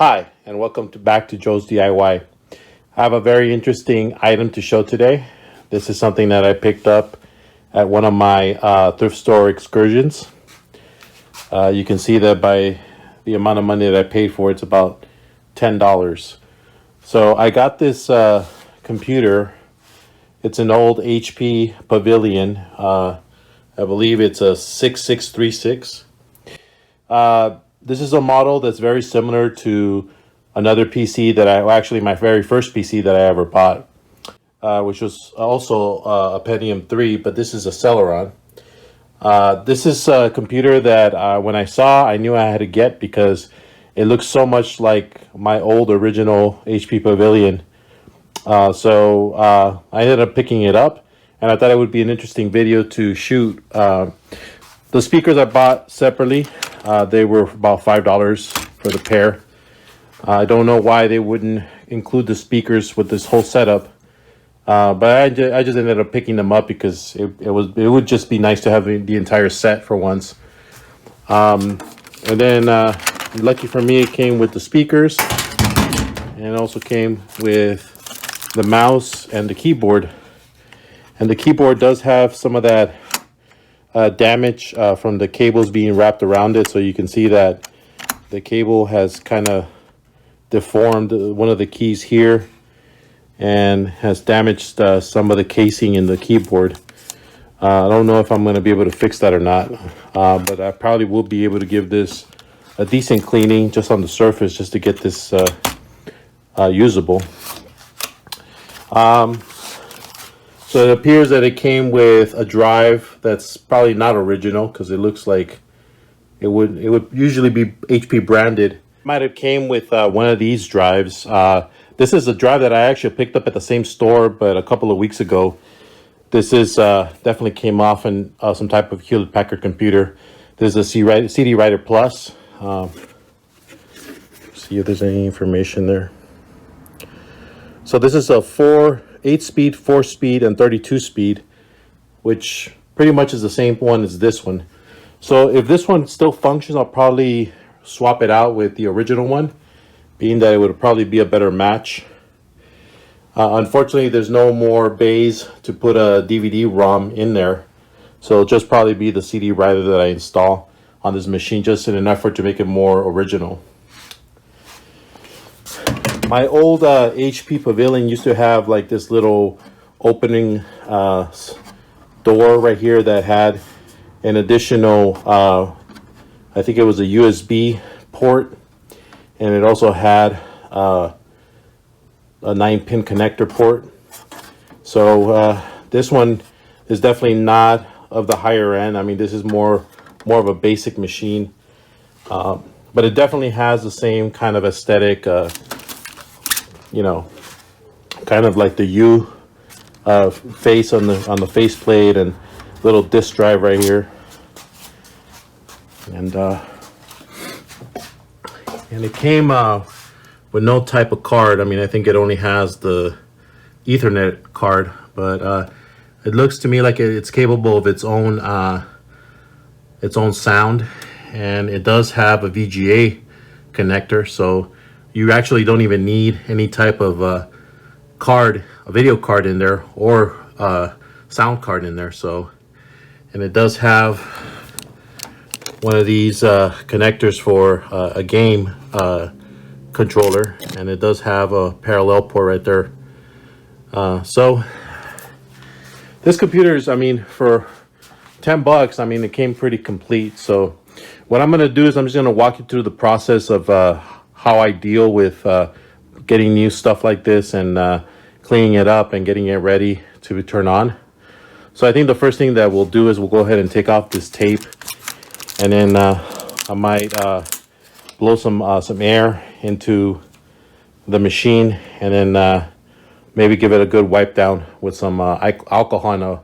Hi, and welcome back to Joe's DIY. I have a very interesting item to show today. This is something that I picked up at one of my thrift store excursions. You can see that by the amount of money that I paid for it, it's about $10. So I got this computer. It's an old HP Pavilion. I believe it's a 6636. This is a model that's very similar to another PC that my very first PC that I ever bought, which was also a Pentium 3, but this is a Celeron. This is a computer that when I saw, I knew I had to get because it looks so much like my old original HP Pavilion. So I ended up picking it up, and I thought it would be an interesting video to shoot. The speakers I bought separately. They were about $5 for the pair. I don't know why they wouldn't include the speakers with this whole setup, but I just ended up picking them up because it would just be nice to have the entire set for once. And then lucky for me, it came with the speakers, and it also came with the mouse and the keyboard. And the keyboard does have some of that damage from the cables being wrapped around it, so you can see that the cable has kind of deformed one of the keys here and has damaged some of the casing in the keyboard. I don't know if I'm going to be able to fix that or not, but I probably will be able to give this a decent cleaning just on the surface just to get this usable. So it appears that it came with a drive that's probably not original because it looks like it would usually be HP branded. Might have came with one of these drives. This is a drive that I actually picked up at the same store, but a couple of weeks ago. This is definitely came off in some type of Hewlett-Packard computer. This is a CD Writer Plus. See if there's any information there. So this is a 8-speed, 4-speed, and 32-speed, which pretty much is the same one as this one. So if this one still functions, I'll probably swap it out with the original one, being that it would probably be a better match. Unfortunately, there's no more bays to put a DVD-ROM in there, so it'll just probably be the CD writer that I install on this machine, just in an effort to make it more original. My old HP Pavilion used to have like this little opening door right here that had an additional, I think it was a USB port, and it also had a 9-pin connector port. So this one is definitely not of the higher end. I mean, this is more of a basic machine, but it definitely has the same kind of aesthetic. You know, kind of like the U face on the faceplate, and little disk drive right here, and it came with no type of card. I mean, I think it only has the Ethernet card, but it looks to me like it's capable of its own sound, and it does have a VGA connector, so you actually don't even need any type of a video card in there, or sound card in there. So, and it does have one of these connectors for a game controller, and it does have a parallel port right there. So this computer is, I mean, for $10, I mean, it came pretty complete. So what I'm going to do is I'm just going to walk you through the process of how I deal with getting new stuff like this, and cleaning it up and getting it ready to turn on. So I think the first thing that we'll do is we'll go ahead and take off this tape, and then I might blow some air into the machine, and then maybe give it a good wipe down with some alcohol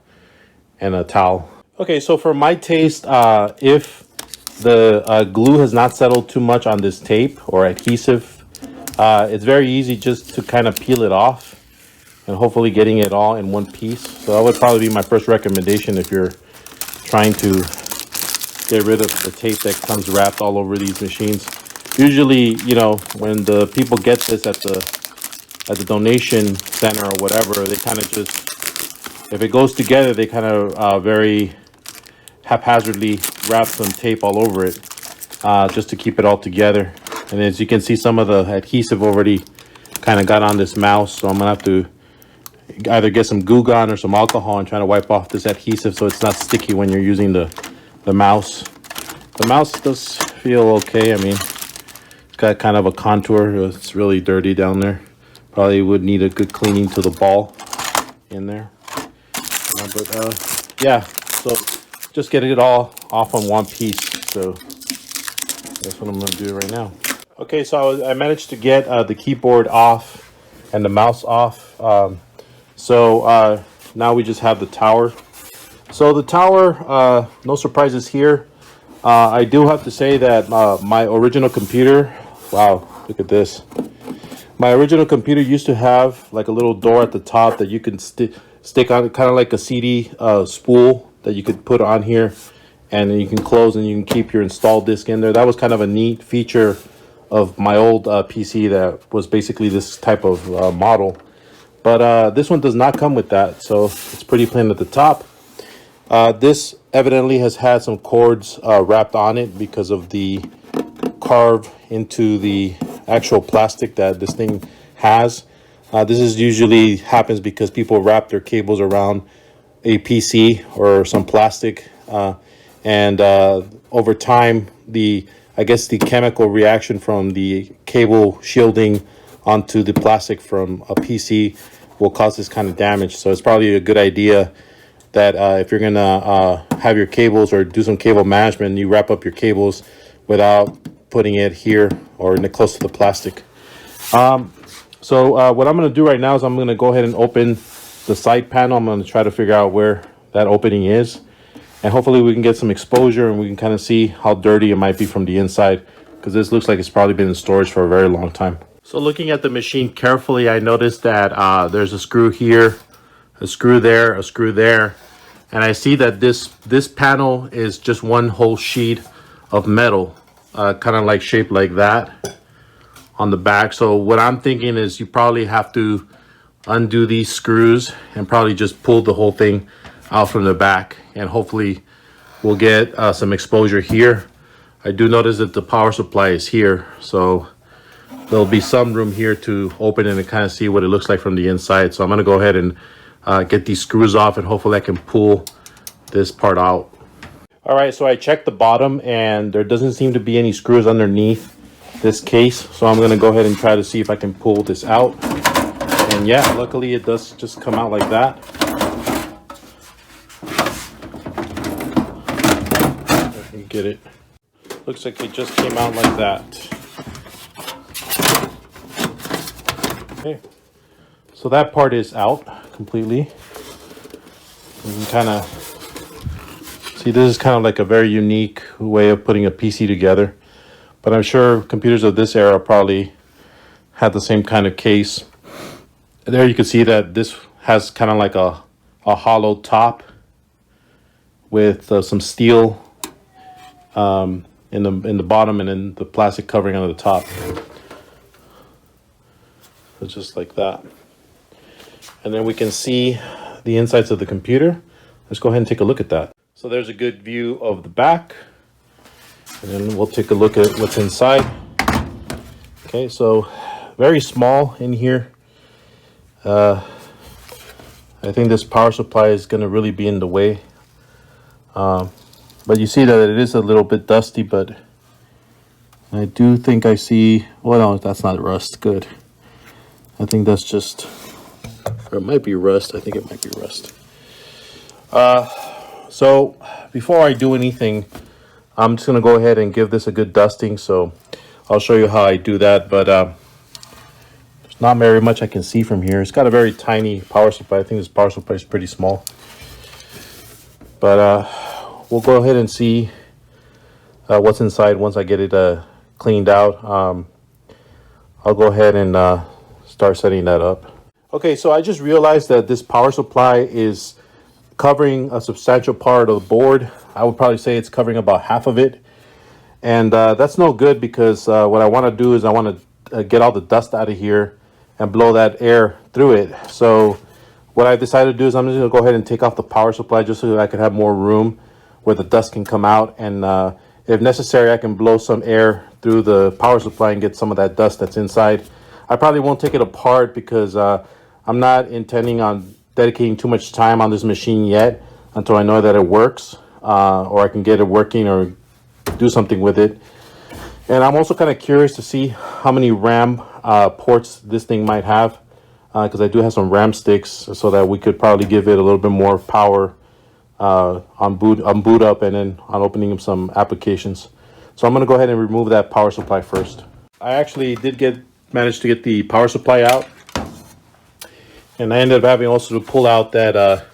and a towel. Okay, so for my taste, if the glue has not settled too much on this tape or adhesive, it's very easy just to kind of peel it off, and hopefully getting it all in one piece. So that would probably be my first recommendation if you're trying to get rid of the tape that comes wrapped all over these machines. Usually, you know, when the people get this at the donation center or whatever, they kind of just, if it goes together, they kind of very haphazardly wrap some tape all over it, just to keep it all together. And as you can see, some of the adhesive already kind of got on this mouse, so I'm gonna have to either get some Goo Gone or some alcohol and try to wipe off this adhesive so it's not sticky when you're using the mouse. The mouse does feel okay. I mean, it's got kind of a contour. It's really dirty down there. Probably would need a good cleaning to the ball in there. But yeah, so just getting it all off on one piece. So that's what I'm gonna do right now. Okay, so I managed to get the keyboard off and the mouse off. So now we just have the tower. So the tower, no surprises here. I do have to say that my original computer, wow, look at this. My original computer used to have like a little door at the top that you can stick on, kind of like a CD spool that you could put on here, and then you can close and you can keep your installed disk in there. That was kind of a neat feature of my old PC that was basically this type of model. But this one does not come with that, so it's pretty plain at the top. This evidently has had some cords wrapped on it because of the carve into the actual plastic that this thing has. This is usually happens because people wrap their cables around a PC or some plastic, and over time, I guess the chemical reaction from the cable shielding onto the plastic from a PC will cause this kind of damage. So it's probably a good idea that if you're gonna have your cables or do some cable management, you wrap up your cables without putting it here or close to the plastic. So what I'm gonna do right now is I'm gonna go ahead and open the side panel. I'm gonna try to figure out where that opening is, and hopefully we can get some exposure and we can kind of see how dirty it might be from the inside, because this looks like it's probably been in storage for a very long time. So looking at the machine carefully, I noticed that there's a screw here, a screw there, a screw there, and I see that this panel is just one whole sheet of metal, kind of like shaped like that on the back. So what I'm thinking is you probably have to undo these screws and probably just pull the whole thing out from the back, and hopefully we'll get some exposure here. I do notice that the power supply is here, so there'll be some room here to open it and kind of see what it looks like from the inside. So I'm going to go ahead and get these screws off, and hopefully I can pull this part out. All right, so I checked the bottom and there doesn't seem to be any screws underneath this case. So I'm going to go ahead and try to see if I can pull this out. And yeah, luckily it does just come out like that. I can get it. Looks like it just came out like that. Okay, so that part is out completely. You can kind of see this is kind of like a very unique way of putting a PC together, but I'm sure computers of this era probably had the same kind of case. There you can see that this has kind of like a hollow top with some steel in the bottom, and then the plastic covering on the top. So just like that. And then we can see the insides of the computer. Let's go ahead and take a look at that. So there's a good view of the back, and then we'll take a look at what's inside. Okay, so very small in here. I think this power supply is going to really be in the way. But you see that it is a little bit dusty, but I do think I see, well, no, that's not rust. Good. I think that's just, or it might be rust. I think it might be rust. So before I do anything, I'm just going to go ahead and give this a good dusting. So I'll show you how I do that. But there's not very much I can see from here. It's got a very tiny power supply. I think this power supply is pretty small. But we'll go ahead and see what's inside once I get it cleaned out. I'll go ahead and start setting that up. Okay, so I just realized that this power supply is covering a substantial part of the board. I would probably say it's covering about half of it. And that's no good because what I want to do is I want to get all the dust out of here and blow that air through it. So what I decided to do is I'm just going to go ahead and take off the power supply just so that I could have more room where the dust can come out. And if necessary, I can blow some air through the power supply and get some of that dust that's inside. I probably won't take it apart because I'm not intending on dedicating too much time on this machine yet until I know that it works, or I can get it working or do something with it. And I'm also kind of curious to see how many RAM ports this thing might have, because I do have some RAM sticks, so that we could probably give it a little bit more power on boot up and then on opening some applications. So I'm going to go ahead and remove that power supply first. I actually did manage to get the power supply out, and I ended up having also to pull out that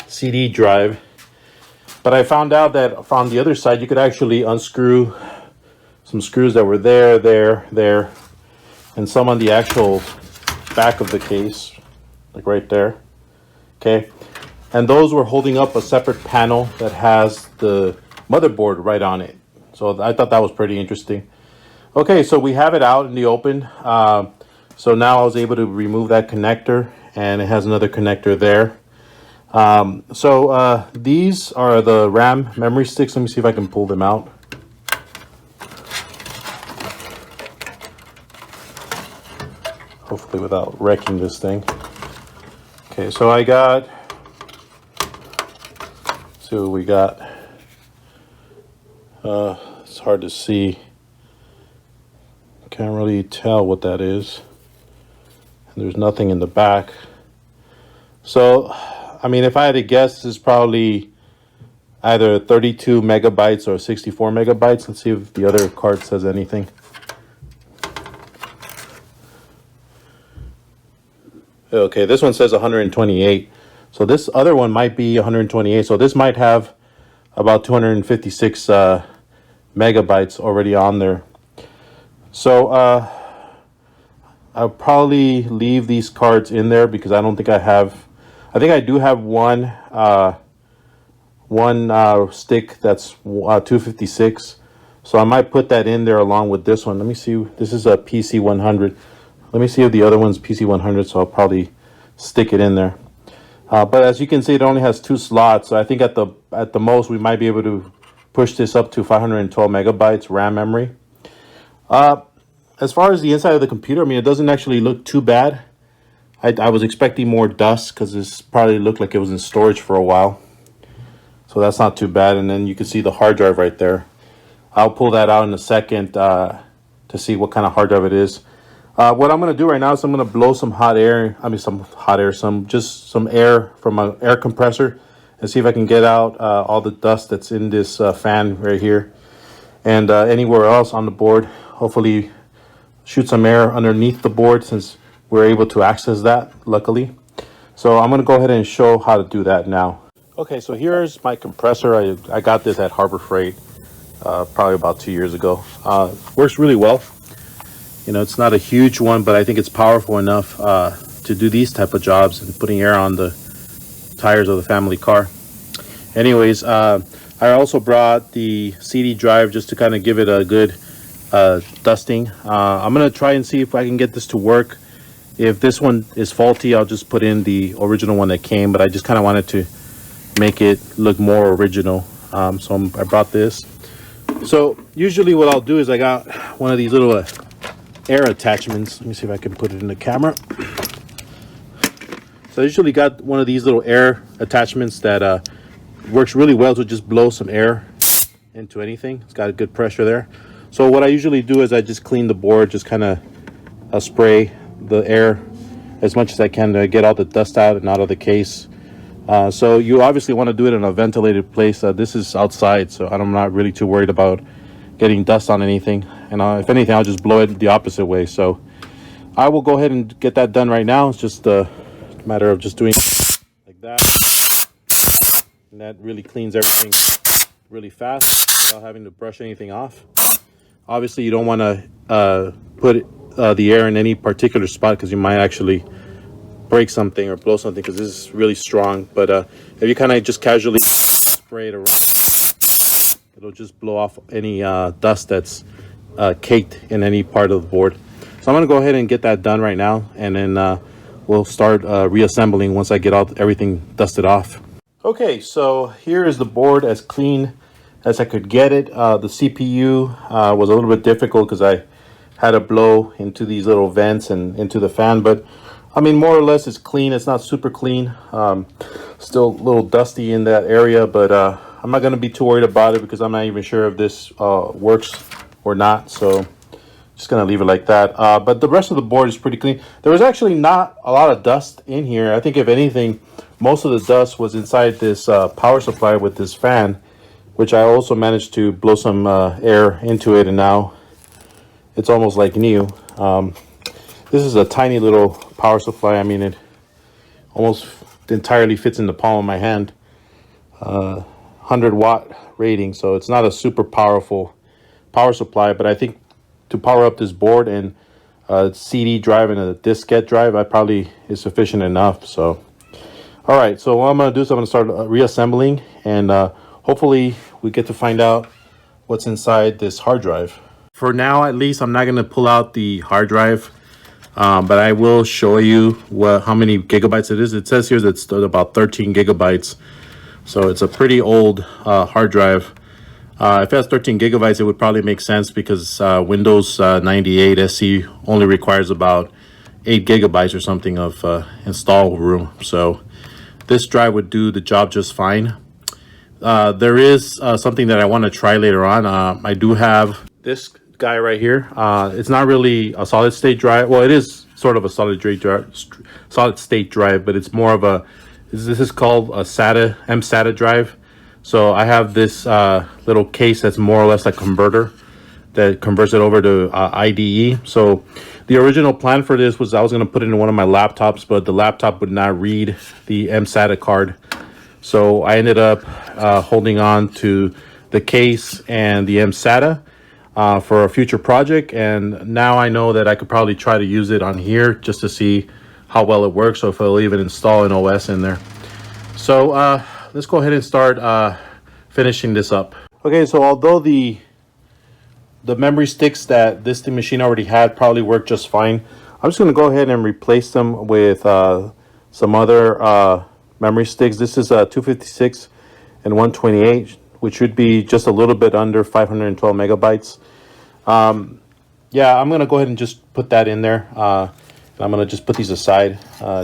CD drive. But I found out that from the other side you could actually unscrew some screws that were there, and some on the actual back of the case, like right there. Okay, and those were holding up a separate panel that has the motherboard right on it. So I thought that was pretty interesting. Okay, so we have it out in the open. So now I was able to remove that connector, and it has another connector there. These are the RAM memory sticks. Let me see if I can pull them out. Hopefully without wrecking this thing. Okay, so I got, let's see what we got. It's hard to see. Can't really tell what that is. And there's nothing in the back. So, I mean, if I had to guess, this is probably either 32 megabytes or 64 megabytes. Let's see if the other card says anything. Okay, this one says 128. So this other one might be 128. So this might have about 256 megabytes already on there. So I'll probably leave these cards in there because I don't think I have. I think I do have one stick that's 256. So I might put that in there along with this one. Let me see. This is a PC100. Let me see if the other one's PC100. So I'll probably stick it in there. But as you can see, it only has 2 slots. So I think at the most we might be able to push this up to 512 megabytes RAM memory. As far as the inside of the computer, I mean, it doesn't actually look too bad. I was expecting more dust because this probably looked like it was in storage for a while. So that's not too bad. And then you can see the hard drive right there. I'll pull that out in a second to see what kind of hard drive it is. What I'm going to do right now is I'm going to blow some hot air. I mean, just some air from an air compressor and see if I can get out all the dust that's in this fan right here. And anywhere else on the board. Hopefully shoot some air underneath the board since we're able to access that, luckily. So I'm going to go ahead and show how to do that now. Okay, so here's my compressor. I got this at Harbor Freight probably about 2 years ago. Works really well. You know, it's not a huge one, but I think it's powerful enough to do these type of jobs and putting air on the tires of the family car. Anyways, I also brought the CD drive just to kind of give it a good dusting. I'm going to try and see if I can get this to work. If this one is faulty, I'll just put in the original one that came, but I just kind of wanted to make it look more original. So I brought this. So usually what I'll do is I got one of these little air attachments. Let me see if I can put it in the camera. So I usually got one of these little air attachments that works really well to just blow some air into anything. It's got a good pressure there. So what I usually do is I just clean the board, just kind of spray the air as much as I can to get all the dust out and out of the case. So you obviously want to do it in a ventilated place. This is outside, so I'm not really too worried about getting dust on anything. And if anything, I'll just blow it the opposite way. So I will go ahead and get that done right now. It's just a matter of just doing like that. And that really cleans everything really fast without having to brush anything off. Obviously, you don't want to put the air in any particular spot because you might actually break something or blow something because this is really strong. But if you kind of just casually spray it around, It'll just blow off any dust that's caked in any part of the board. So I'm going to go ahead and get that done right now, and then we'll start reassembling once I get everything dusted off. Okay, so here is the board as clean as I could get it. The CPU was a little bit difficult because I had to blow into these little vents and into the fan, but I mean, more or less it's clean. It's not super clean. Still a little dusty in that area, but I'm not going to be too worried about it because I'm not even sure if this works or not. So just going to leave it like that. But the rest of the board is pretty clean. There was actually not a lot of dust in here. I think if anything, most of the dust was inside this power supply with this fan, which I also managed to blow some air into it, and now it's almost like new. This is a tiny little power supply. I mean, it almost entirely fits in the palm of my hand. 100-watt rating, so it's not a super powerful power supply, but I think to power up this board and a CD drive and a diskette drive, I probably is sufficient enough. So all right, so what I'm going to do is I'm going to start reassembling, and hopefully we get to find out what's inside this hard drive. For now, at least, I'm not going to pull out the hard drive, but I will show you how many gigabytes it is. It says here that it's about 13 gigabytes, so it's a pretty old hard drive. If it has 13 gigabytes, it would probably make sense because Windows 98 SE only requires about 8 gigabytes or something of install room. So this drive would do the job just fine. There is something that I want to try later on. I do have this guy right here. It's not really a solid state drive. Well, it is sort of a solid state drive, but it's more of a, this is called a MSATA drive. So I have this little case that's more or less like a converter that converts it over to IDE. So the original plan for this was I was going to put it in one of my laptops, but the laptop would not read the MSATA card. So I ended up holding on to the case and the MSATA for a future project. And now I know that I could probably try to use it on here just to see how well it works, or if it'll even install an OS in there. So let's go ahead and start finishing this up. Okay, so although the memory sticks that this machine already had probably work just fine, I'm just going to go ahead and replace them with some other memory sticks. This is a 256 and 128, which should be just a little bit under 512 megabytes. Yeah, I'm going to go ahead and just put that in there. And I'm going to just put these aside,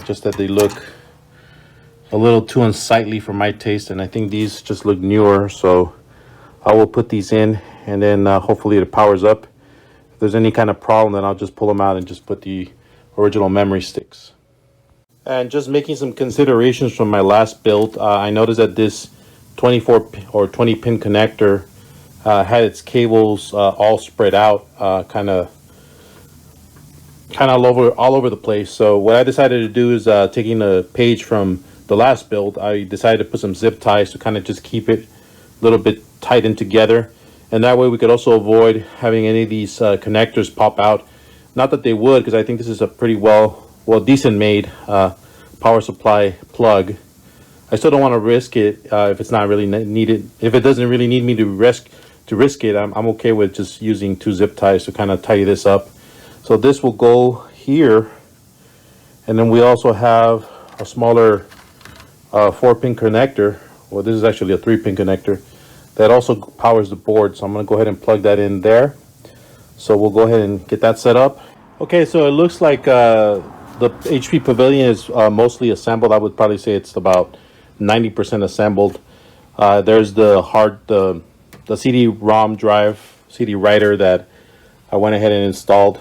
just that they look a little too unsightly for my taste, and I think these just look newer, so I will put these in, and then hopefully it powers up. If there's any kind of problem, then I'll just pull them out and just put the original memory sticks. And just making some considerations from my last build, I noticed that this 24 or 20 pin connector had its cables all spread out, kind of all over the place. So what I decided to do is, taking a page from the last build, I decided to put some zip ties to kind of just keep it a little bit tight in together, and that way we could also avoid having any of these connectors pop out. Not that they would, because I think this is a pretty decent made power supply plug. I still don't want to risk it if it's not really needed. If it doesn't really need me to risk it, I'm okay with just using 2 zip ties to kind of tidy this up. So this will go here, and then we also have a smaller 4-pin connector. Well, this is actually a 3-pin connector that also powers the board, so I'm going to go ahead and plug that in there. So we'll go ahead and get that set up. Okay, so it looks like the HP Pavilion is mostly assembled. I would probably say it's about 90% assembled. There's the CD-ROM drive, CD writer that I went ahead and installed.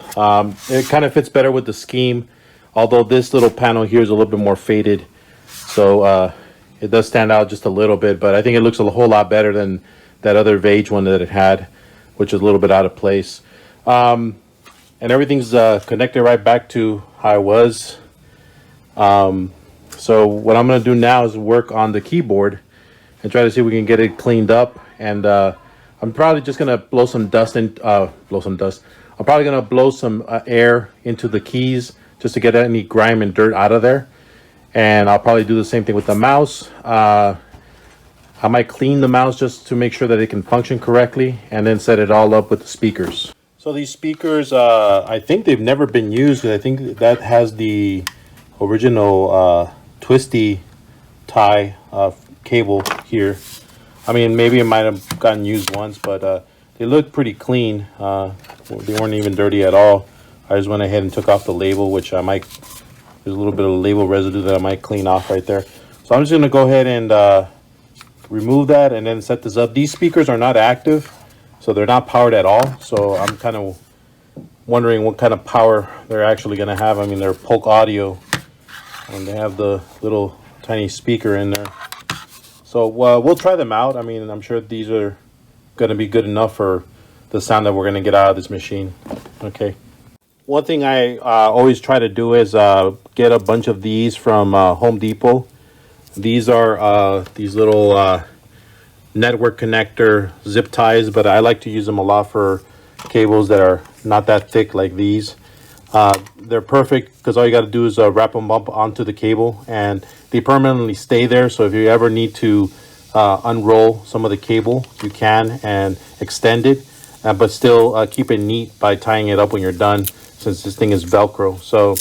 It kind of fits better with the scheme, although this little panel here is a little bit more faded. So it does stand out just a little bit, but I think it looks a whole lot better than that other Vage one that it had, which is a little bit out of place. And everything's connected right back to how it was. So what I'm going to do now is work on the keyboard and try to see if we can get it cleaned up. And I'm probably just going to blow some dust in, I'm probably going to blow some air into the keys just to get any grime and dirt out of there. And I'll probably do the same thing with the mouse. I might clean the mouse just to make sure that it can function correctly, and then set it all up with the speakers. So these speakers, I think they've never been used. I think that has the original twisty tie cable here. I mean, maybe it might have gotten used once, but they look pretty clean. They weren't even dirty at all. I just went ahead and took off the label, which I might, there's a little bit of label residue that I might clean off right there. So I'm just gonna go ahead and remove that and then set this up. These speakers are not active, so they're not powered at all. So I'm kind of wondering what kind of power they're actually gonna have. I mean, they're Polk Audio, and they have the little tiny speaker in there. So we'll try them out. I mean, I'm sure these are going to be good enough for the sound that we're going to get out of this machine. Okay. One thing I always try to do is get a bunch of these from Home Depot. These are these little network connector zip ties, but I like to use them a lot for cables that are not that thick like these. They're perfect because all you got to do is wrap them up onto the cable, and they permanently stay there. So if you ever need to unroll some of the cable, you can, and extend it, but still keep it neat by tying it up when you're done, since this thing is Velcro. So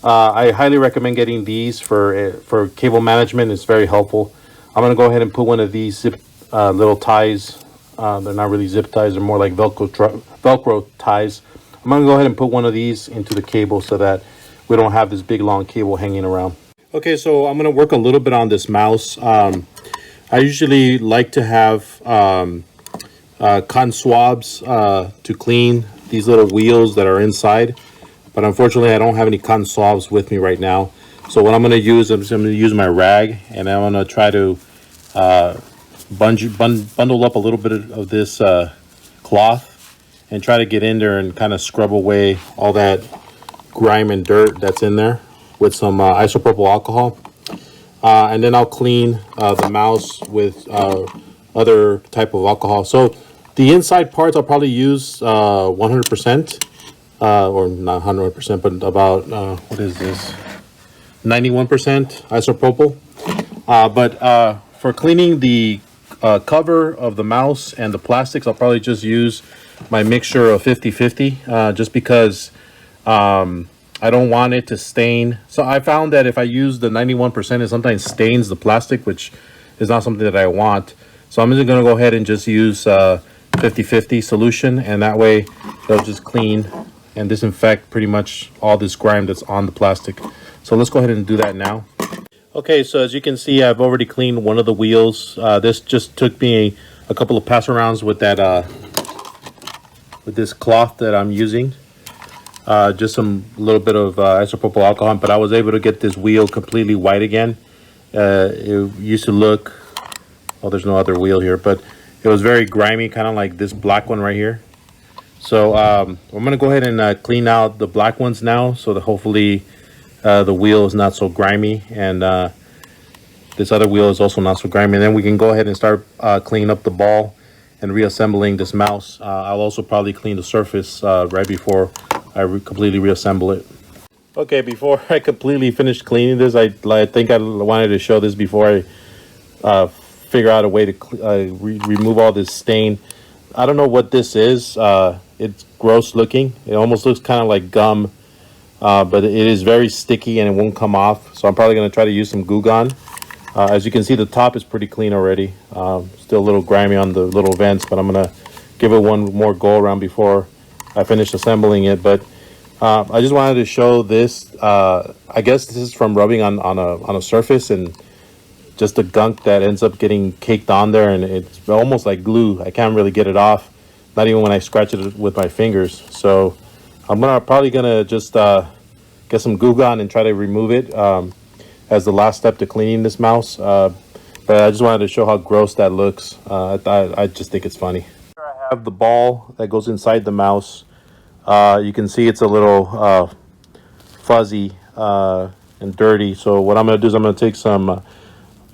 I highly recommend getting these for cable management. It's very helpful. I'm going to go ahead and put one of these zip little ties. They're not really zip ties. They're more like Velcro ties. I'm going to go ahead and put one of these into the cable so that we don't have this big long cable hanging around. Okay, so I'm going to work a little bit on this mouse. I usually like to have cotton swabs to clean these little wheels that are inside, but unfortunately I don't have any cotton swabs with me right now. So what I'm going to use, I'm just going to use my rag, and I'm going to try to bundle up a little bit of this cloth and try to get in there and kind of scrub away all that grime and dirt that's in there with some isopropyl alcohol. And then I'll clean the mouse with other type of alcohol. So the inside parts I'll probably use 100%, or not 100%, but about, what is this? 91% isopropyl. But for cleaning the cover of the mouse and the plastics, I'll probably just use my mixture of 50-50, just because I don't want it to stain. So I found that if I use the 91%, it sometimes stains the plastic, which is not something that I want. So I'm just going to go ahead and just use 50-50 solution, and that way it'll just clean and disinfect pretty much all this grime that's on the plastic. So let's go ahead and do that now. Okay, so as you can see, I've already cleaned one of the wheels. This just took me a couple of pass arounds with that with this cloth that I'm using. Just some little bit of isopropyl alcohol, but I was able to get this wheel completely white again. It used to look, well, there's no other wheel here, but it was very grimy, kind of like this black one right here. So I'm gonna go ahead and clean out the black ones now, so that hopefully the wheel is not so grimy, and this other wheel is also not so grimy. And then we can go ahead and start cleaning up the ball and reassembling this mouse. I'll also probably clean the surface right before I completely reassemble it. Okay, before I completely finish cleaning this, I think I wanted to show this before I figure out a way to remove all this stain. I don't know what this is. It's gross looking. It almost looks kind of like gum, but it is very sticky and it won't come off. So I'm probably going to try to use some Goo Gone. As you can see, the top is pretty clean already. Still a little grimy on the little vents, but I'm going to give it one more go around before I finish assembling it. But I just wanted to show this. I guess this is from rubbing on a surface, and just the gunk that ends up getting caked on there, and it's almost like glue. I can't really get it off, not even when I scratch it with my fingers. So I'm probably gonna just get some Goo Gone and try to remove it as the last step to cleaning this mouse. But I just wanted to show how gross that looks. I just think it's funny. Here I have the ball that goes inside the mouse. You can see it's a little fuzzy and dirty. So what I'm going to do is I'm going to take some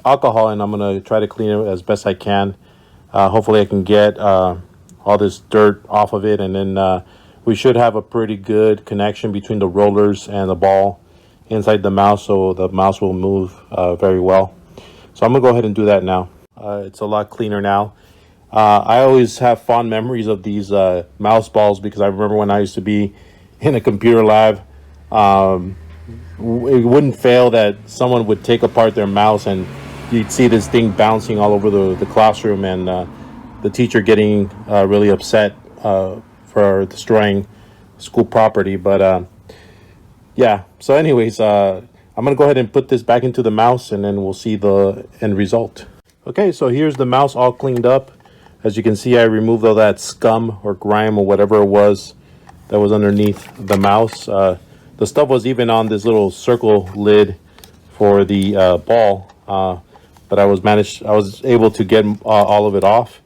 alcohol, and I'm going to try to clean it as best I can. Hopefully I can get all this dirt off of it, and then we should have a pretty good connection between the rollers and the ball inside the mouse, so the mouse will move very well. So I'm going to go ahead and do that now. It's a lot cleaner now. I always have fond memories of these mouse balls because I remember when I used to be in a computer lab, it wouldn't fail that someone would take apart their mouse and you'd see this thing bouncing all over the classroom, and the teacher getting really upset for destroying school property. But yeah, so anyways, I'm gonna go ahead and put this back into the mouse and then we'll see the end result. Okay, so here's the mouse all cleaned up. As you can see, I removed all that scum or grime or whatever it was that was underneath the mouse. The stuff was even on this little circle lid for the ball, but I was able to get all of it off.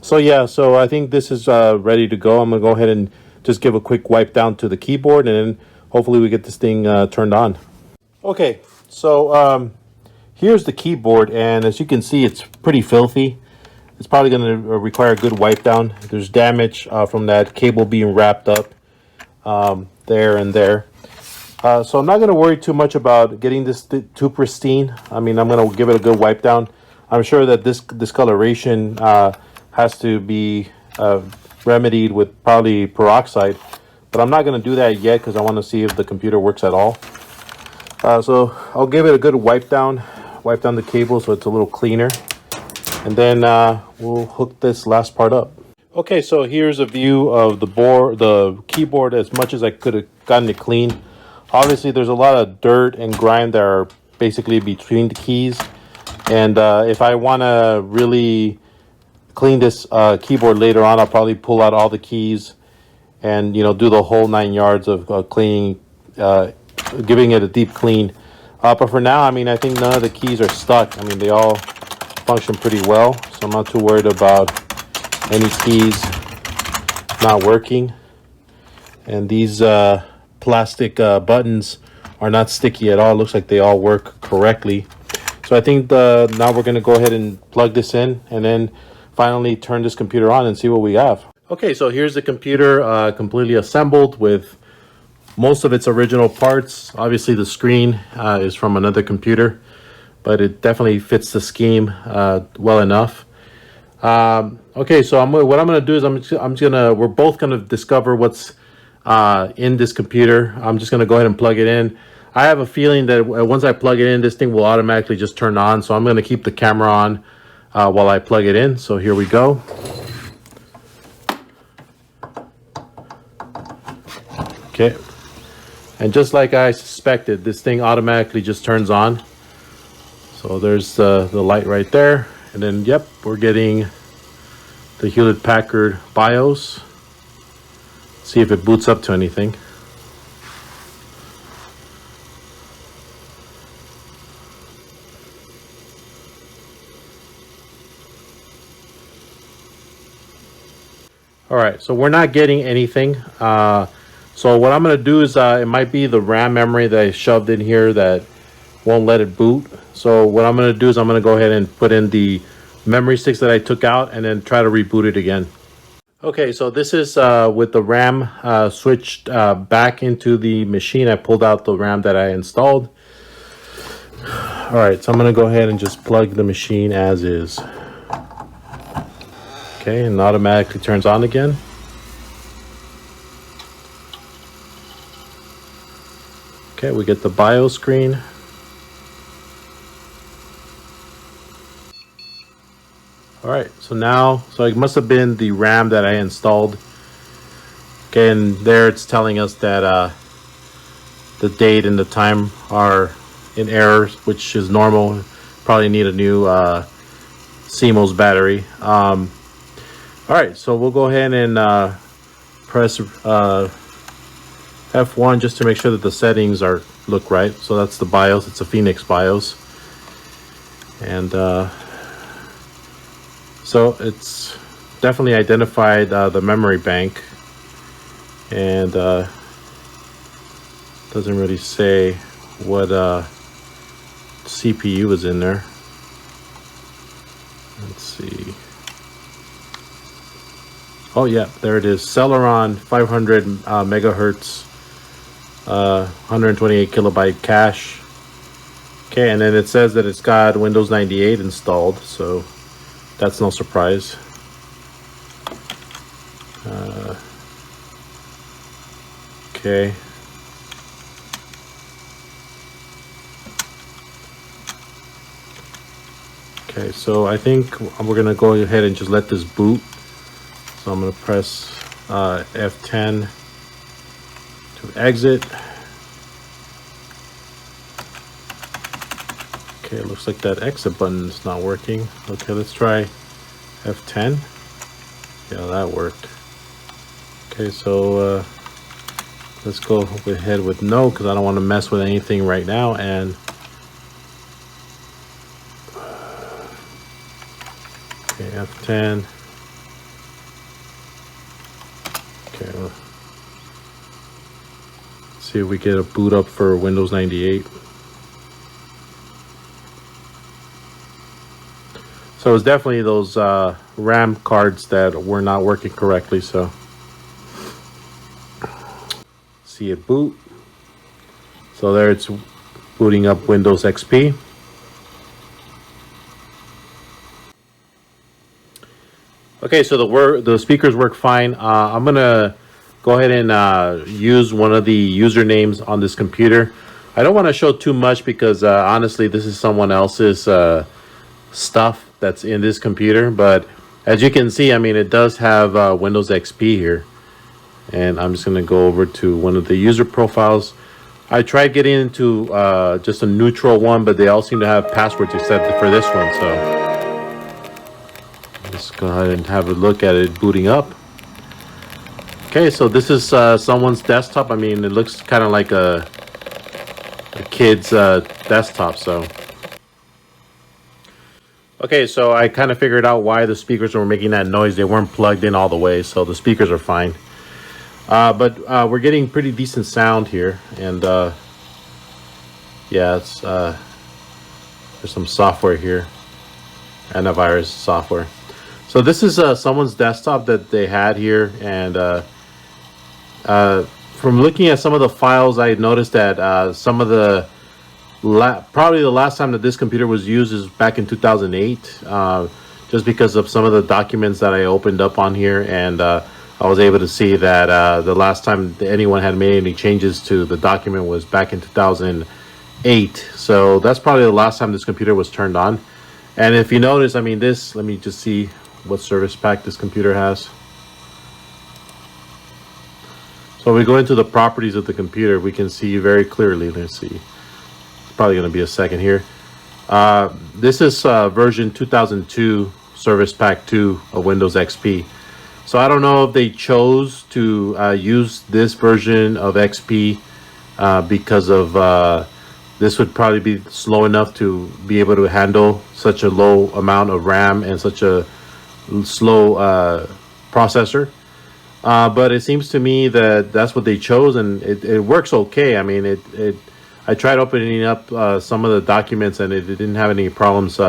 So yeah, so I think this is ready to go. I'm gonna go ahead and just give a quick wipe down to the keyboard, and then hopefully we get this thing turned on. Okay, so here's the keyboard, and as you can see, it's pretty filthy. It's probably going to require a good wipe down. There's damage from that cable being wrapped up there and there. So I'm not going to worry too much about getting this too pristine. I mean, I'm going to give it a good wipe down. I'm sure that this discoloration has to be remedied with probably peroxide, but I'm not going to do that yet because I want to see if the computer works at all. So I'll give it a good wipe down the cable so it's a little cleaner, and then we'll hook this last part up. Okay, so here's a view of the keyboard as much as I could have gotten it clean. Obviously, there's a lot of dirt and grime that are basically between the keys, and if I want to really clean this keyboard later on, I'll probably pull out all the keys and do the whole 9 yards of cleaning, giving it a deep clean. But for now, I mean, I think none of the keys are stuck. I mean, they all function pretty well, so I'm not too worried about any keys not working. And these plastic buttons are not sticky at all. It looks like they all work correctly. So I think now we're going to go ahead and plug this in and then finally turn this computer on and see what we have. Okay, so here's the computer completely assembled with most of its original parts. Obviously the screen is from another computer, but it definitely fits the scheme well enough. Okay, so what I'm gonna do is we're both gonna discover what's in this computer. I'm just gonna go ahead and plug it in. I have a feeling that once I plug it in, this thing will automatically just turn on, so I'm gonna keep the camera on while I plug it in. So here we go. Okay. And just like I suspected, this thing automatically just turns on. So there's the light right there. And then, yep, we're getting the Hewlett-Packard BIOS. See if it boots up to anything. All right, so we're not getting anything. So what I'm going to do is it might be the RAM memory that I shoved in here that won't let it boot. So what I'm going to do is I'm going to go ahead and put in the memory sticks that I took out and then try to reboot it again. Okay, so this is with the RAM switched back into the machine. I pulled out the RAM that I installed. All right, so I'm going to go ahead and just plug the machine as is. Okay, and automatically turns on again. Okay, we get the BIOS screen. All right, so it must have been the RAM that I installed. Okay, and there it's telling us that the date and the time are in error, which is normal. Probably need a new CMOS battery. All right, so we'll go ahead and press F1 just to make sure that the settings look right. So that's the BIOS. It's a Phoenix BIOS, and so it's definitely identified the memory bank, and doesn't really say what CPU is in there. Let's see. Oh yeah, there it is. Celeron 500 megahertz, 128 kilobyte cache. Okay, and then it says that it's got Windows 98 installed, so that's no surprise. Okay. Okay, so I think we're gonna go ahead and just let this boot. So I'm gonna press F10 to exit. Okay, it looks like that exit button is not working. Okay, let's try F10. Yeah, that worked. Okay, so let's go ahead with no, because I don't want to mess with anything right now. And okay, F10. Okay, let's see if we get a boot up for Windows 98. So it's definitely those RAM cards that were not working correctly. So see it boot. So there it's booting up Windows XP. Okay, so the speakers work fine. I'm gonna go ahead and use one of the usernames on this computer. I don't want to show too much because honestly, this is someone else's stuff that's in this computer. But as you can see, I mean, it does have Windows XP here. And I'm just gonna go over to one of the user profiles. I tried getting into just a neutral one, but they all seem to have passwords except for this one. So let's go ahead and have a look at it booting up. Okay, so this is someone's desktop. I mean, it looks kind of like a kid's desktop. So okay, so I kind of figured out why the speakers were making that noise. They weren't plugged in all the way, so the speakers are fine. But we're getting pretty decent sound here, and yeah, it's there's some software here, antivirus software. So this is someone's desktop that they had here, and from looking at some of the files, I noticed that some of the probably the last time that this computer was used is back in 2008, just because of some of the documents that I opened up on here, and I was able to see that the last time anyone had made any changes to the document was back in 2008. So that's probably the last time this computer was turned on. And if you notice, I mean, this, let me just see what service pack this computer has. So we go into the properties of the computer, we can see very clearly. Let's see. It's probably going to be a second here. This is version 2002 Service Pack 2 of Windows XP. So I don't know if they chose to use this version of XP because of this would probably be slow enough to be able to handle such a low amount of RAM and such a slow processor. But it seems to me that that's what they chose, and it works okay. I mean, I tried opening up some of the documents, and it didn't have any problems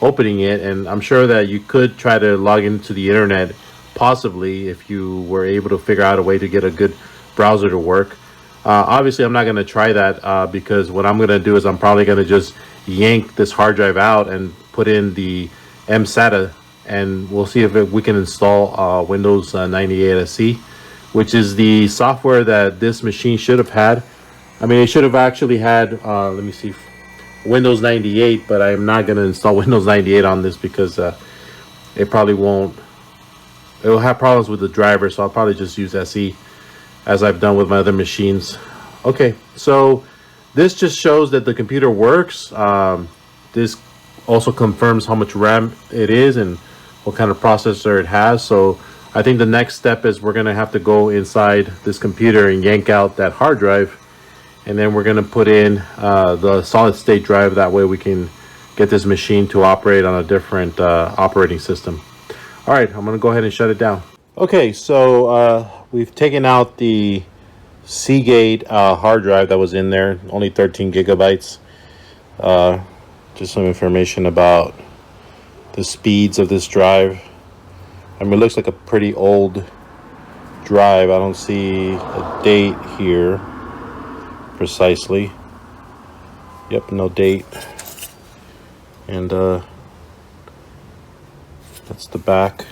opening it. And I'm sure that you could try to log into the internet, possibly, if you were able to figure out a way to get a good browser to work. Obviously, I'm not going to try that because what I'm going to do is I'm probably going to just yank this hard drive out and put in the MSATA, and we'll see if we can install Windows 98 SE, which is the software that this machine should have had. I mean, it should have actually had, let me see, Windows 98, but I'm not going to install Windows 98 on this because it probably won't. It will have problems with the driver, so I'll probably just use SE as I've done with my other machines. Okay, so this just shows that the computer works. This also confirms how much RAM it is and what kind of processor it has. So I think the next step is we're going to have to go inside this computer and yank out that hard drive, and then we're going to put in the solid state drive. That way we can get this machine to operate on a different operating system. All right, I'm going to go ahead and shut it down. Okay, so we've taken out the Seagate hard drive that was in there, only 13 gigabytes. Just some information about the speeds of this drive. I mean, it looks like a pretty old drive. I don't see a date here precisely. Yep, no date. And that's the back.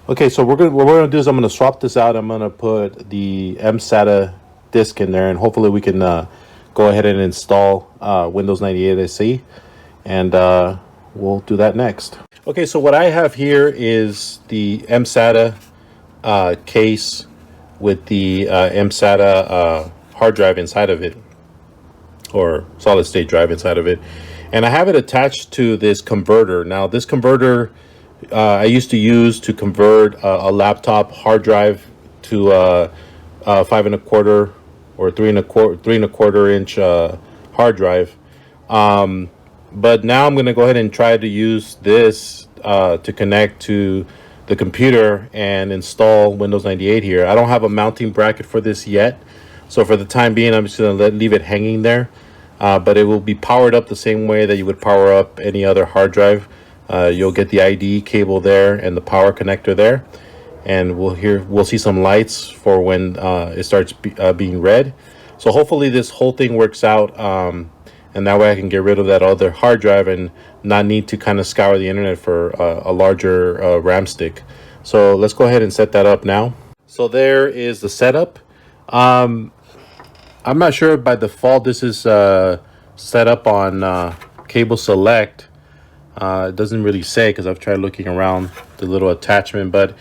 Okay, so what we're gonna do is I'm gonna swap this out. I'm gonna put the MSATA disk in there, and hopefully we can go ahead and install Windows 98 SE, and we'll do that next. Okay, so what I have here is the MSATA case with the MSATA hard drive inside of it, or solid state drive inside of it, and I have it attached to this converter. Now this converter I used to use to convert a laptop hard drive to 5.25 or 3.25 inch hard drive, but now I'm going to go ahead and try to use this to connect to the computer and install Windows 98 here. I don't have a mounting bracket for this yet, so for the time being I'm just going to leave it hanging there, but it will be powered up the same way that you would power up any other hard drive. You'll get the ID cable there and the power connector there, and we'll see some lights for when it starts being read. So hopefully this whole thing works out, and that way I can get rid of that other hard drive and not need to kind of scour the internet for a larger RAM stick. So let's go ahead and set that up now. So there is the setup. I'm not sure by default this is set up on cable select. It doesn't really say, because I've tried looking around the little attachment, but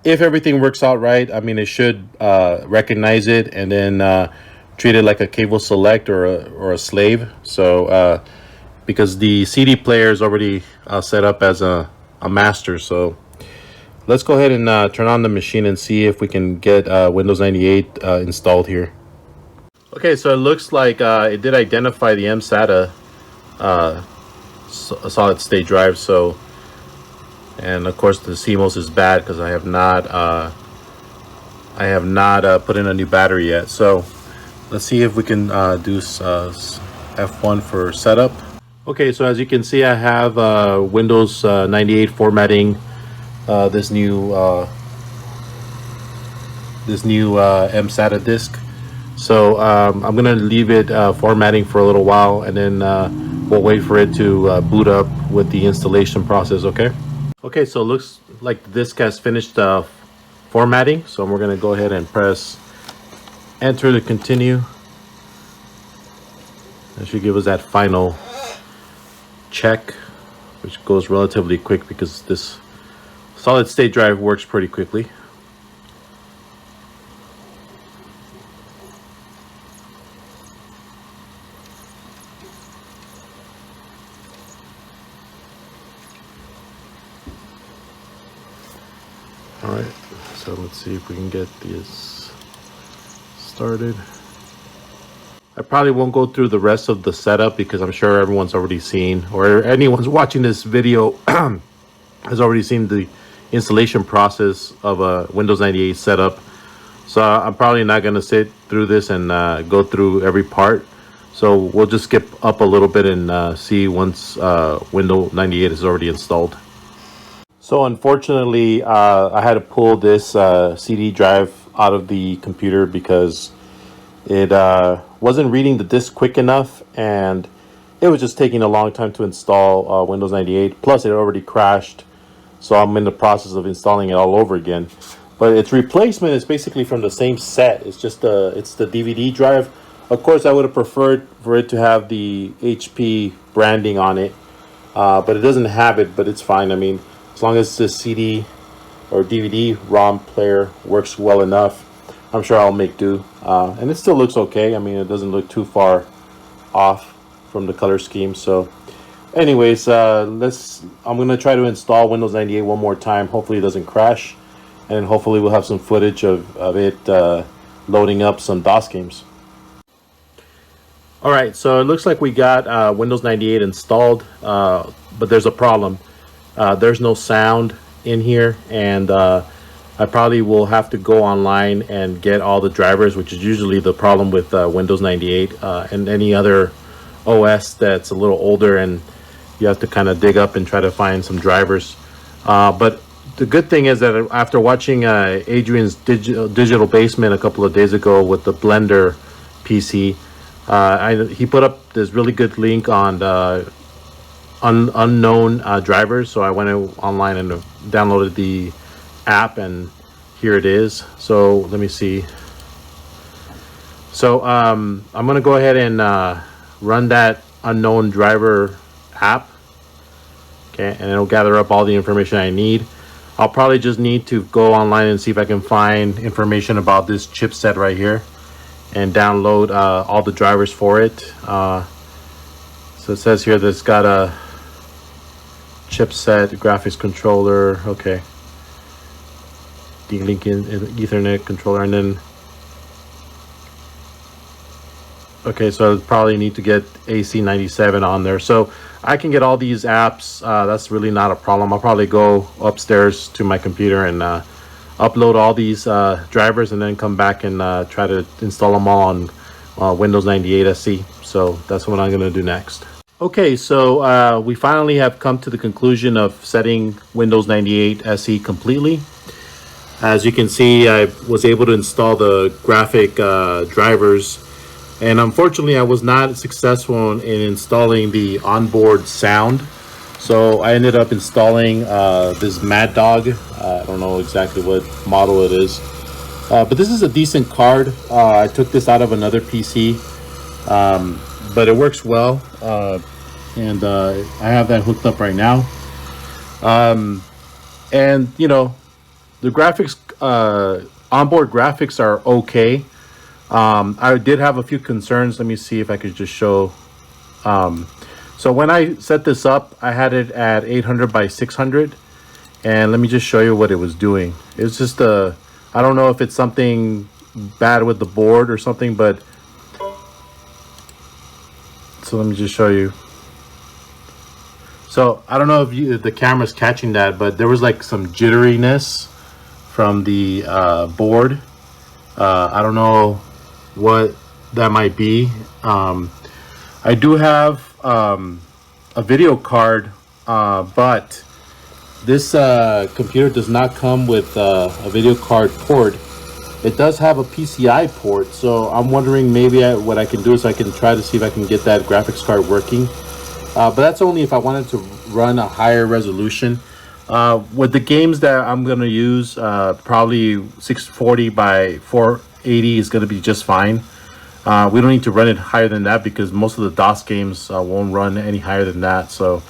if everything works out right, I mean, it should recognize it and then treat it like a cable select or a slave. So because the CD player is already set up as a master, so let's go ahead and turn on the machine and see if we can get Windows 98 installed here. Okay, so it looks like it did identify the MSATA solid state drive. So, and of course the CMOS is bad because I have not put in a new battery yet. So let's see if we can do F1 for setup. Okay, so as you can see, I have Windows 98 formatting this new MSATA disk. So I'm gonna leave it formatting for a little while, and then we'll wait for it to boot up with the installation process. Okay, so it looks like the disk has finished formatting, so we're gonna go ahead and press enter to continue. That should give us that final check, which goes relatively quick because this solid state drive works pretty quickly. All right, so let's see if we can get this started. I probably won't go through the rest of the setup because I'm sure everyone's already seen, or anyone's watching this video has already seen the installation process of a Windows 98 setup. So I'm probably not going to sit through this and go through every part. So we'll just skip up a little bit and see once Windows 98 is already installed. So unfortunately, I had to pull this CD drive out of the computer because it wasn't reading the disk quick enough, and it was just taking a long time to install Windows 98. Plus, it already crashed, so I'm in the process of installing it all over again. But its replacement is basically from the same set. It's just it's the DVD drive. Of course, I would have preferred for it to have the HP branding on it, but it doesn't have it. But it's fine. I mean, as long as the CD or DVD ROM player works well enough, I'm sure I'll make do. And it still looks okay. I mean, it doesn't look too far off from the color scheme. So anyways, I'm going to try to install Windows 98 one more time. Hopefully it doesn't crash. And hopefully we'll have some footage of it loading up some DOS games. All right, so it looks like we got Windows 98 installed, but there's a problem. There's no sound in here, and I probably will have to go online and get all the drivers, which is usually the problem with Windows 98 and any other OS that's a little older, and you have to kind of dig up and try to find some drivers. But the good thing is that after watching Adrian's digital basement a couple of days ago with the Blender PC, He put up this really good link on the unknown drivers, so I went online and downloaded the app, and here it is. So let me see. So I'm gonna go ahead and run that unknown driver app. Okay, and it'll gather up all the information I need. I'll probably just need to go online and see if I can find information about this chipset right here and download all the drivers for it. So it says here that it's got a chipset, graphics controller, okay, D-Link Ethernet controller, and then okay, so I probably need to get AC97 on there. So I can get all these apps. That's really not a problem. I'll probably go upstairs to my computer and upload all these drivers, and then come back and try to install them all on Windows 98 SE. So that's what I'm going to do next. Okay, so we finally have come to the conclusion of setting Windows 98 SE completely. As you can see, I was able to install the graphic drivers. And unfortunately, I was not successful in installing the onboard sound. So I ended up installing this Mad Dog. I don't know exactly what model it is. But this is a decent card. I took this out of another PC. But it works well. And I have that hooked up right now. And, you know, the graphics, onboard graphics are okay. I did have a few concerns. Let me see if I could just show. So when I set this up, I had it at 800 by 600, and let me just show you what it was doing. It's just I don't know if it's something bad with the board or something, but so let me just show you. So I don't know if the camera's catching that, but there was like some jitteriness from the board. I don't know what that might be. I do have a video card, but this computer does not come with a video card port. It does have a PCI port, so I'm wondering maybe what I can do is I can try to see if I can get that graphics card working. But that's only if I wanted to run a higher resolution. With the games that I'm going to use, probably 640 by 480 is going to be just fine. We don't need to run it higher than that because most of the DOS games won't run any higher than that. So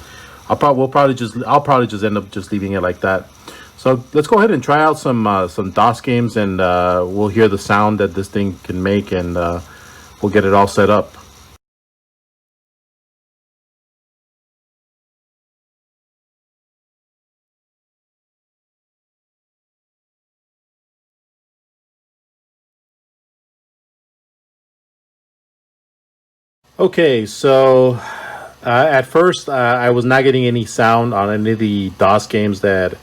I'll probably just end up just leaving it like that. So let's go ahead and try out some DOS games, and we'll hear the sound that this thing can make, and we'll get it all set up. Okay, so at first I was not getting any sound on any of the DOS games that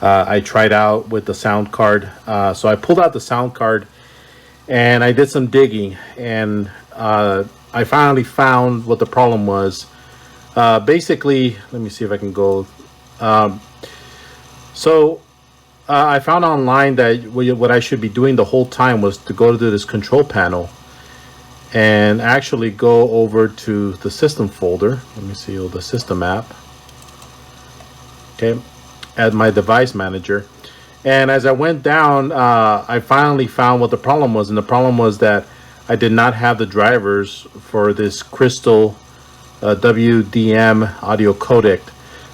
I tried out with the sound card. So I pulled out the sound card and I did some digging, and I finally found what the problem was. Basically, let me see if I can go. I found online that what I should be doing the whole time was to go to this control panel and actually go over to the system folder. Let me see, the system app. Okay, at my device manager. And as I went down, I finally found what the problem was. And the problem was that I did not have the drivers for this Crystal WDM audio codec.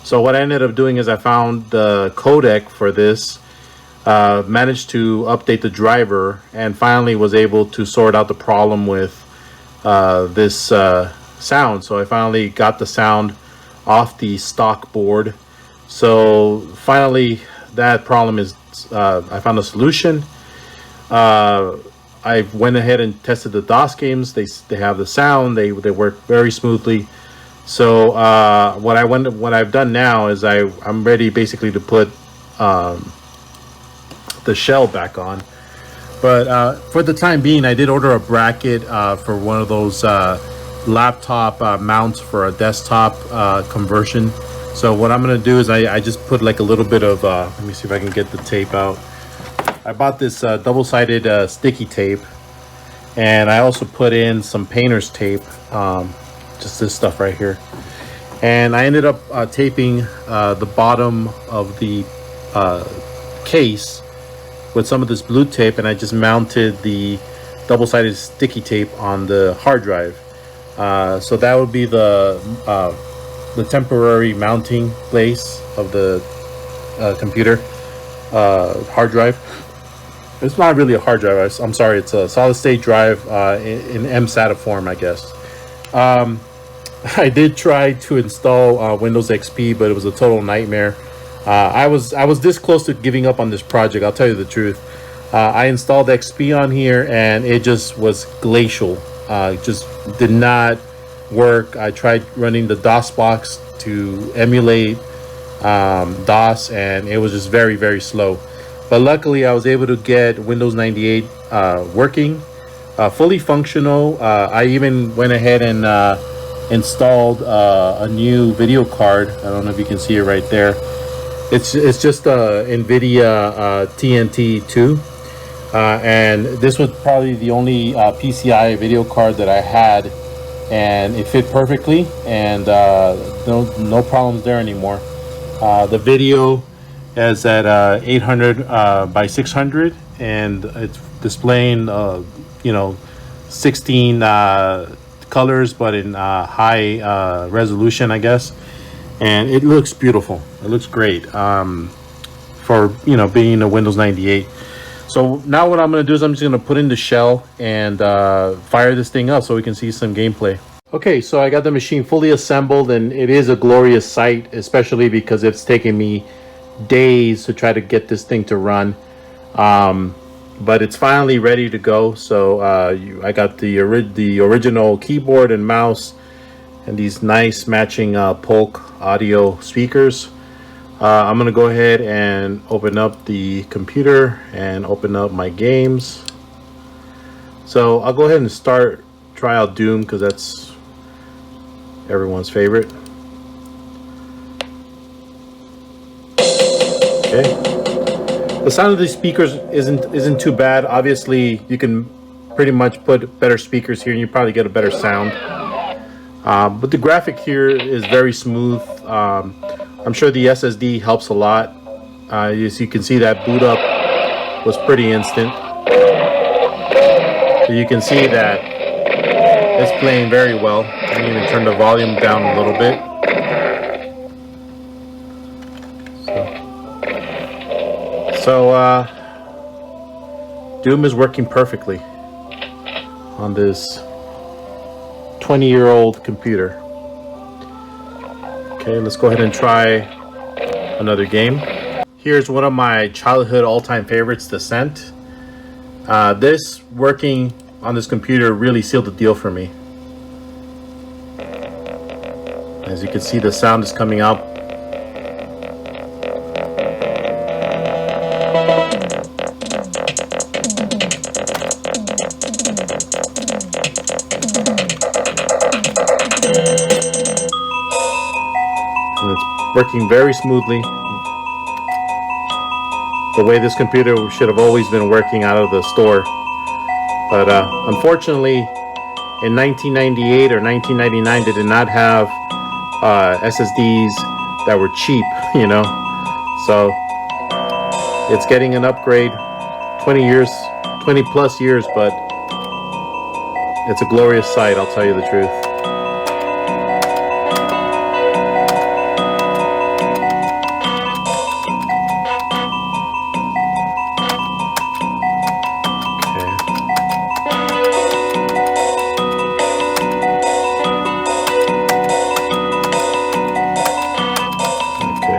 So what I ended up doing is I found the codec for this, managed to update the driver, and finally was able to sort out the problem with this sound. So I finally got the sound off the stock board. So finally that problem is I found a solution. I went ahead and tested the DOS games. They have the sound, they work very smoothly. So what I've done now is I'm ready basically to put the shell back on. But for the time being, I did order a bracket for one of those laptop mounts for a desktop conversion. So what I'm gonna do is I just put like a little bit of let me see if I can get the tape out. I bought this double-sided sticky tape, and I also put in some painter's tape, just this stuff right here. And I ended up taping the bottom of the case with some of this blue tape, and I just mounted the double-sided sticky tape on the hard drive. So that would be the temporary mounting place of the computer hard drive. It's not really a hard drive. I'm sorry. It's a solid-state drive in MSATA form, I guess. I did try to install Windows XP, but it was a total nightmare. I was this close to giving up on this project. I'll tell you the truth. I installed XP on here, and it just was glacial. Just did not work. I tried running the DOS box to emulate DOS, and it was just very, very slow. But luckily, I was able to get Windows 98 working, fully functional. I even went ahead and installed a new video card. I don't know if you can see it right there. It's just a NVIDIA TNT2, and this was probably the only PCI video card that I had, and it fit perfectly, and no problems there anymore. The video is at 800 by 600, and it's displaying 16 colors, but in high resolution, I guess. And it looks beautiful. It looks great for being a Windows 98. So now what I'm going to do is I'm just going to put in the shell and fire this thing up so we can see some gameplay. Okay, so I got the machine fully assembled, and it is a glorious sight, especially because it's taken me days to try to get this thing to run. But it's finally ready to go. So I got the original keyboard and mouse and these nice matching Polk audio speakers. I'm gonna go ahead and open up the computer and open up my games. So I'll go ahead and try out Doom, because that's everyone's favorite. Okay. The sound of these speakers isn't too bad. Obviously, you can pretty much put better speakers here and you probably get a better sound. But the graphic here is very smooth. I'm sure the SSD helps a lot. As you can see, that boot up was pretty instant. So you can see that it's playing very well. I can even turn the volume down a little bit. So Doom is working perfectly on this 20-year-old computer. Okay, let's go ahead and try another game. Here's one of my childhood all-time favorites, Descent. This working on this computer really sealed the deal for me. As you can see, the sound is coming out. Working very smoothly, the way this computer should have always been working out of the store. But unfortunately, in 1998 or 1999, they did not have SSDs that were cheap, So it's getting an upgrade. 20 plus years, but it's a glorious sight, I'll tell you the truth.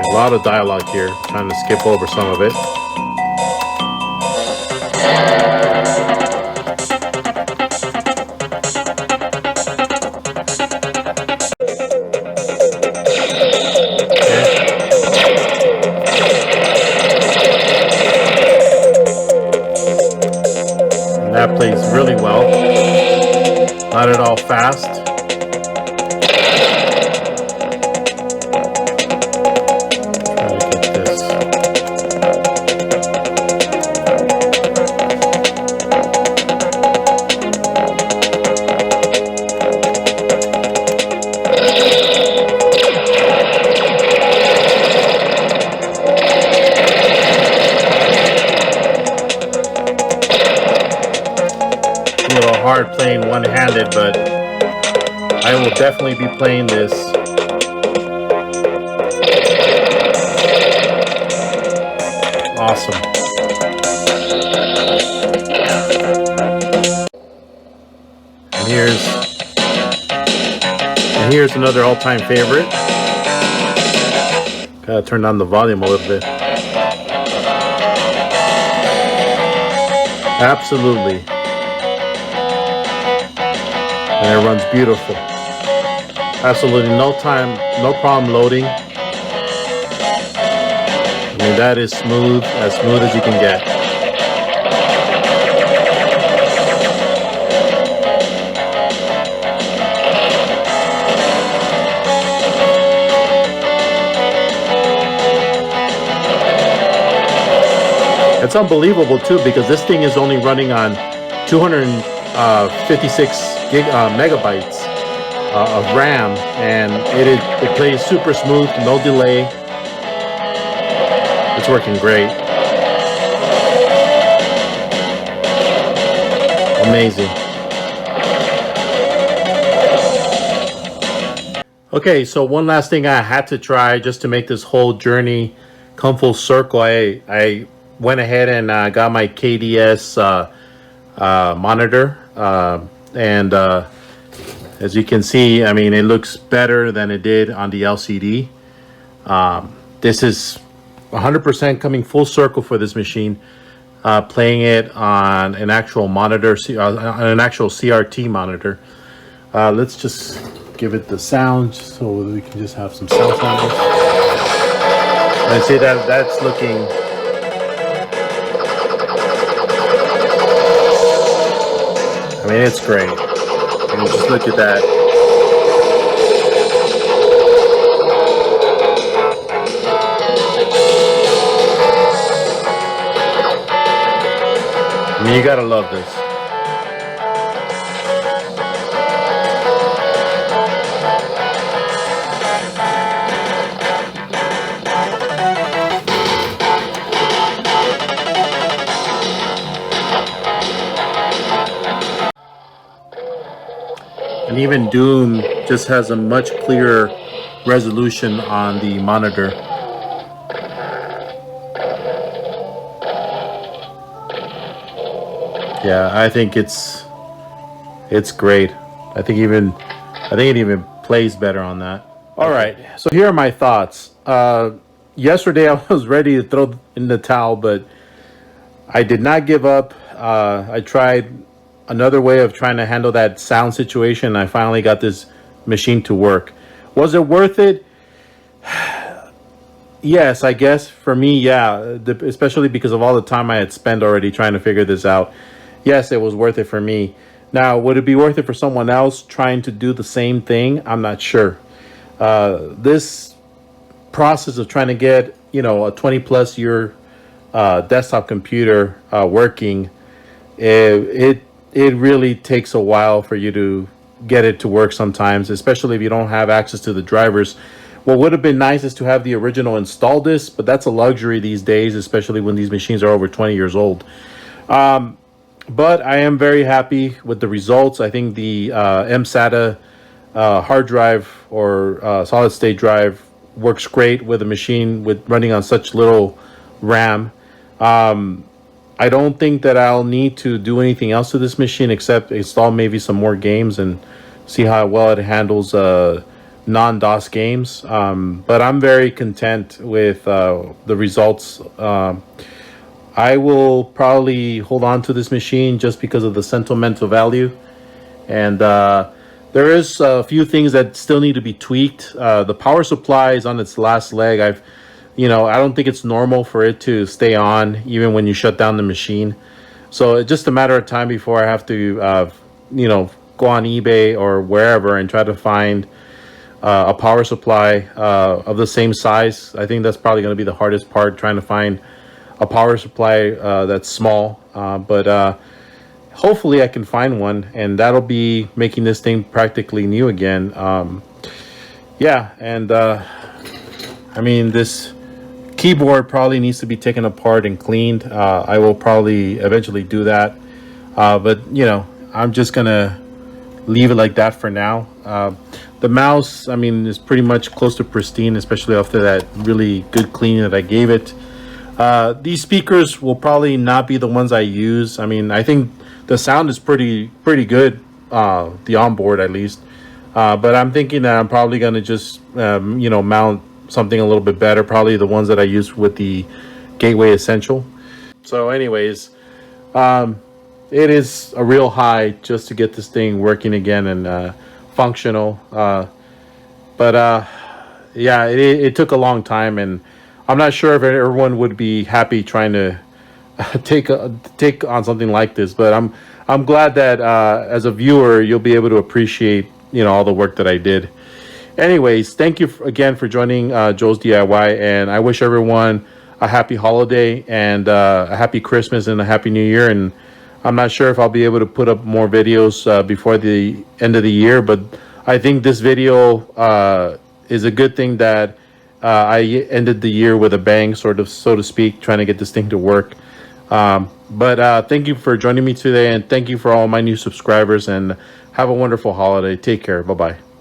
A lot of dialogue here, trying to skip over some of it. And that plays really well. Not at all fast. little hard playing one-handed, but I will definitely be playing this. Awesome. And here's another all-time favorite. Gotta turn down the volume a little bit. Absolutely. And it runs beautiful. Absolutely no problem loading. I mean, that is smooth as you can get. It's unbelievable too, because this thing is only running on 256 megabytes of RAM, and it plays super smooth, no delay. It's working great. Amazing. Okay, so one last thing I had to try just to make this whole journey come full circle. I went ahead and got my KDS monitor, and as you can see, I mean, it looks better than it did on the LCD. This is 100% coming full circle for this machine, playing it on an actual monitor, an actual CRT monitor. Let's just give it the sound so we can just have some sound samples. And see that's looking. I mean, it's great. I mean, just look at that. I mean, you gotta love this. And even Doom just has a much clearer resolution on the monitor. Yeah, I think it's great. I think it even plays better on that. All right, so here are my thoughts. Yesterday I was ready to throw in the towel, but I did not give up. I tried another way of trying to handle that sound situation. I finally got this machine to work. Was it worth it? Yes, I guess for me, yeah, especially because of all the time I had spent already trying to figure this out. Yes, it was worth it for me. Now, would it be worth it for someone else trying to do the same thing? I'm not sure. This process of trying to get, a 20+ year desktop computer working, it really takes a while for you to get it to work sometimes, especially if you don't have access to the drivers. What would have been nice is to have the original install disk, but that's a luxury these days, especially when these machines are over 20 years old. But I am very happy with the results. I think the MSATA hard drive or solid state drive works great with a machine with running on such little RAM. I don't think that I'll need to do anything else to this machine except install maybe some more games and see how well it handles non-DOS games. But I'm very content with the results. I will probably hold on to this machine just because of the sentimental value. And there is a few things that still need to be tweaked. The power supply is on its last leg. I don't think it's normal for it to stay on even when you shut down the machine. So it's just a matter of time before I have to, go on eBay or wherever and try to find a power supply of the same size. I think that's probably going to be the hardest part, trying to find a power supply that's small. But hopefully I can find one, and that'll be making this thing practically new again. I mean, this keyboard probably needs to be taken apart and cleaned. I will probably eventually do that. But I'm just gonna leave it like that for now. The mouse, I mean, is pretty much close to pristine, especially after that really good cleaning that I gave it. These speakers will probably not be the ones I use. I mean, I think the sound is pretty good, the onboard at least. But I'm thinking that I'm probably gonna just mount something a little bit better, probably the ones that I use with the Gateway Essential. So anyways, it is a real high just to get this thing working again and functional. Yeah, it took a long time, and I'm not sure if everyone would be happy trying to take on something like this. But I'm glad that as a viewer you'll be able to appreciate all the work that I did. Anyways, thank you again for joining Joel's DIY, and I wish everyone a happy holiday and a happy Christmas and a happy New Year. And I'm not sure if I'll be able to put up more videos before the end of the year, but I think this video is a good thing that I ended the year with a bang, sort of, so to speak, trying to get this thing to work. But thank you for joining me today, and thank you for all my new subscribers, and have a wonderful holiday. Take care. Bye-bye.